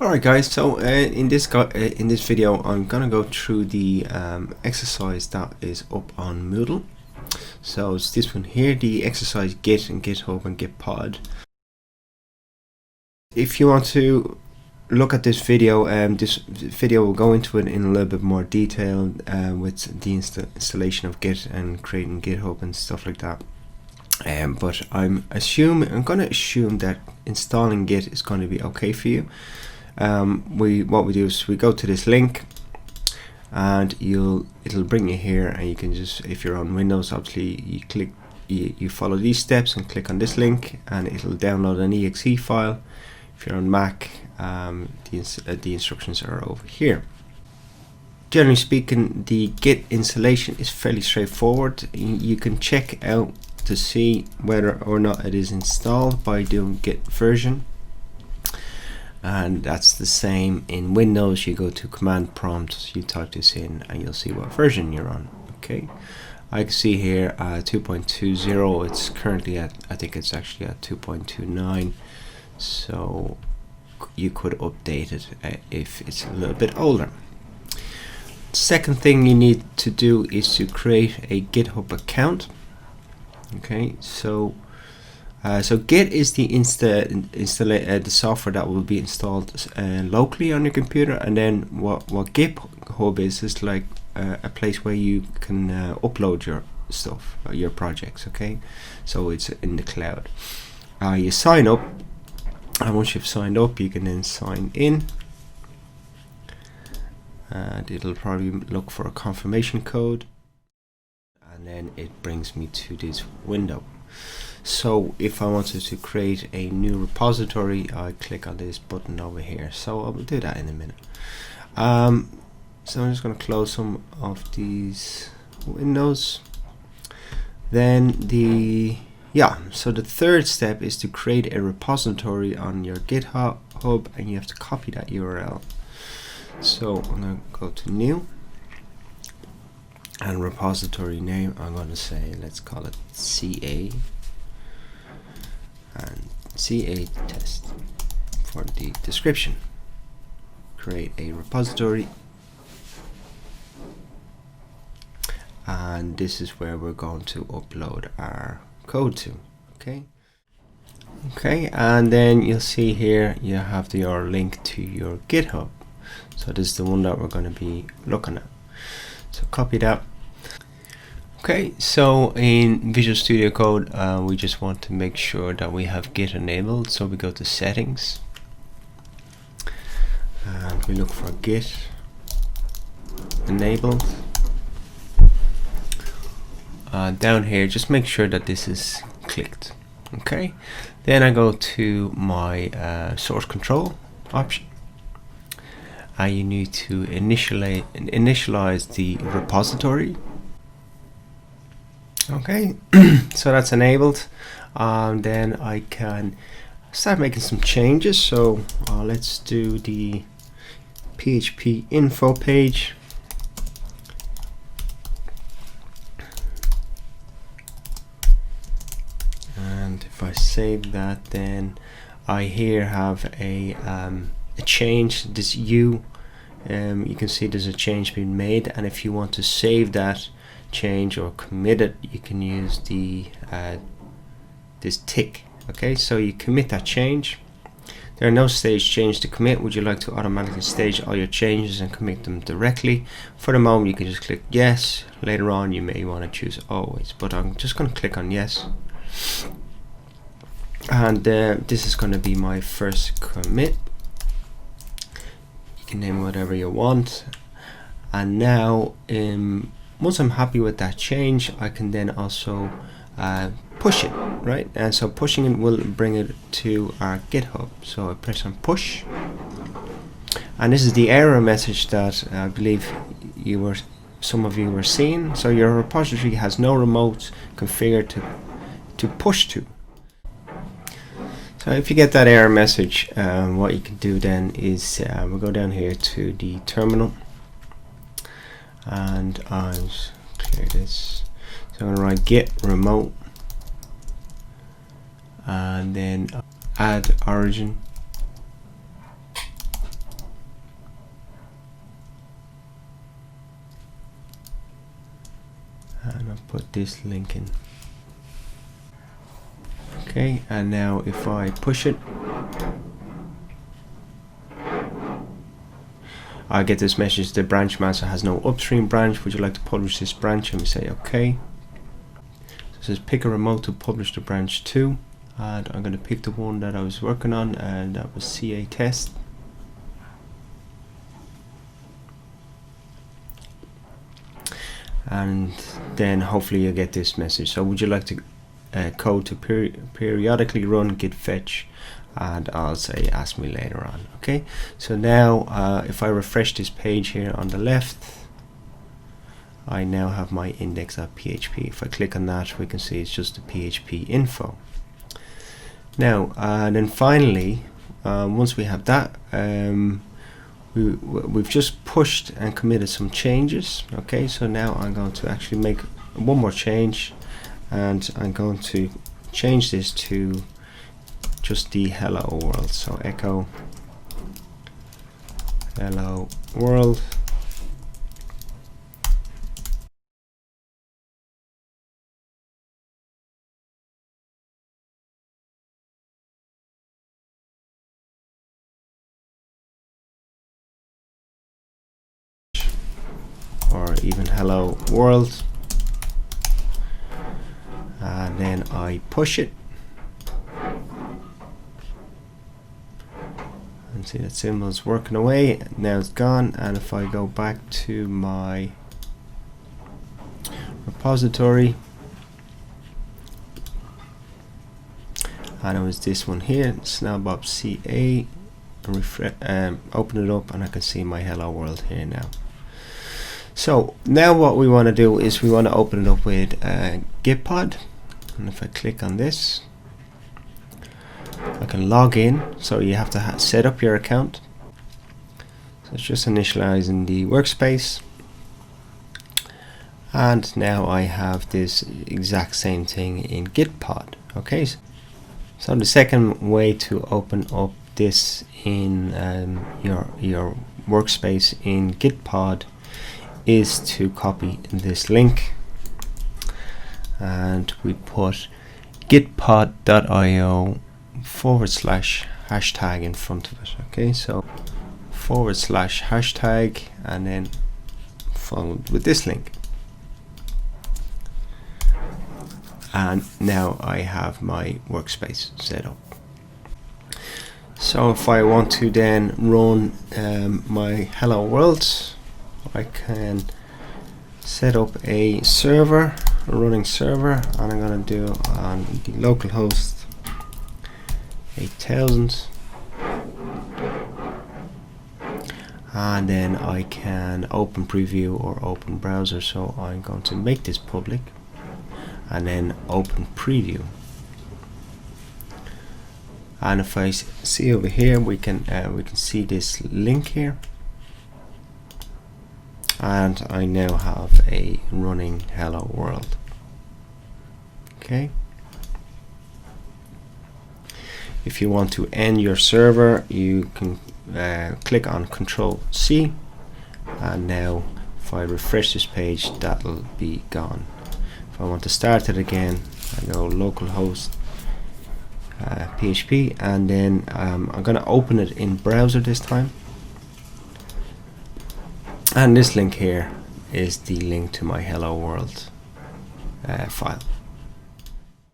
Alright guys, so in this video I'm gonna go through the exercise that is up on Moodle. So it's this one here, the exercise Git and GitHub and Gitpod. If you want to look at this video will go into it in a little bit more detail with the installation of Git and creating GitHub and stuff like that. But I'm going to assume that installing Git is going to be okay for you. What we do is we go to this link, and it'll bring you here, and you can just, if you're on Windows, obviously you follow these steps and click on this link, and it'll download an exe file. If you're on Mac, the instructions are over here. Generally speaking, the Git installation is fairly straightforward. You can check out to see whether or not it is installed by doing git version, and that's the same in Windows. You go to command prompt, you type this in, and you'll see what version you're on. Okay, I can see here 2.20. It's currently at, I think it's actually at 2.29, so you could update it if it's a little bit older. Second thing you need to do is to create a GitHub account. Okay, so Git is the software that will be installed locally on your computer, and then what GitHub is like a place where you can upload your stuff, your projects. Okay, so it's in the cloud. You sign up, and once you've signed up, you can then sign in, and it'll probably look for a confirmation code, and then it brings me to this window. So if I wanted to create a new repository, I click on this button over here. So I will do that in a minute. So I'm just going to close some of these windows. Then so the third step is to create a repository on your GitHub, and you have to copy that URL. So I'm going to go to new, and repository name, I'm going to say, let's call it CA, and CA test for the description. Create a repository, and this is where we're going to upload our code to. Okay, and then you'll see here you have your link to your GitHub. So this is the one that we're going to be looking at. So copy that. Okay, so in Visual Studio Code, we just want to make sure that we have Git enabled. So we go to settings, and we look for Git enabled. Down here, just make sure that this is clicked. Okay, then I go to my source control option. You need to initialize the repository. Okay, so that's enabled. Then I can start making some changes. So let's do the PHP info page. And if I save that, then I here have a change. This you can see there's a change being made, and if you want to save that change or commit it, you can use the this tick. Okay, so you commit that change. There are no stage change to commit. Would you like to automatically stage all your changes and commit them directly? For the moment, you can just click yes. Later on, you may want to choose always, but I'm just going to click on yes. And this is going to be my first commit. You can name whatever you want. And now, once I'm happy with that change, I can then also push it, right? And so pushing it will bring it to our GitHub. So I press on push, and this is the error message that I believe some of you were seeing. So your repository has no remote configured to push to. So if you get that error message, what you can do then is we'll go down here to the terminal, and I'll clear this. So I'm going to write git remote, and then add origin, put this link in. Okay, and now if I push it, I get this message: the branch master has no upstream branch. Would you like to publish this branch? And we say okay. So it says pick a remote to publish the branch to, and I'm going to pick the one that I was working on, and that was CA test. And then hopefully you get this message. So would you like to code to periodically run git fetch? And I'll say ask me later on. Okay, so now if I refresh this page here on the left, I now have my index.php. If I click on that, we can see it's just the PHP info. Now then finally, once we have that, we've just pushed and committed some changes. Okay, so now I'm going to actually make one more change, and I'm going to change this to just the hello world. So echo hello world, or even hello world, and then I push it. And see that symbol is working away. Now it's gone. And if I go back to my repository, and it was this one here, Snapbob CA, open it up, and I can see my hello world here now. So now what we want to do is we want to open it up with Gitpod, and if I click on this, I can log in. So you have to set up your account. So it's just initializing the workspace, and now I have this exact same thing in Gitpod. Okay, so the second way to open up this in your workspace in Gitpod is to copy this link, and we put gitpod.io /hashtag in front of it. Okay, so /hashtag, and then followed with this link. And now I have my workspace set up. So if I want to then run my hello world, I can set up a server, a running server, and I'm going to do on the localhost 8000, and then I can open preview or open browser. So I'm going to make this public and then open preview, and if I see over here, we can see this link here, and I now have a running hello world. Okay, if you want to end your server, you can click on Control-C, and now if I refresh this page, that'll be gone. If I want to start it again, I go localhost PHP, and then I'm going to open it in browser this time, and this link here is the link to my hello world file.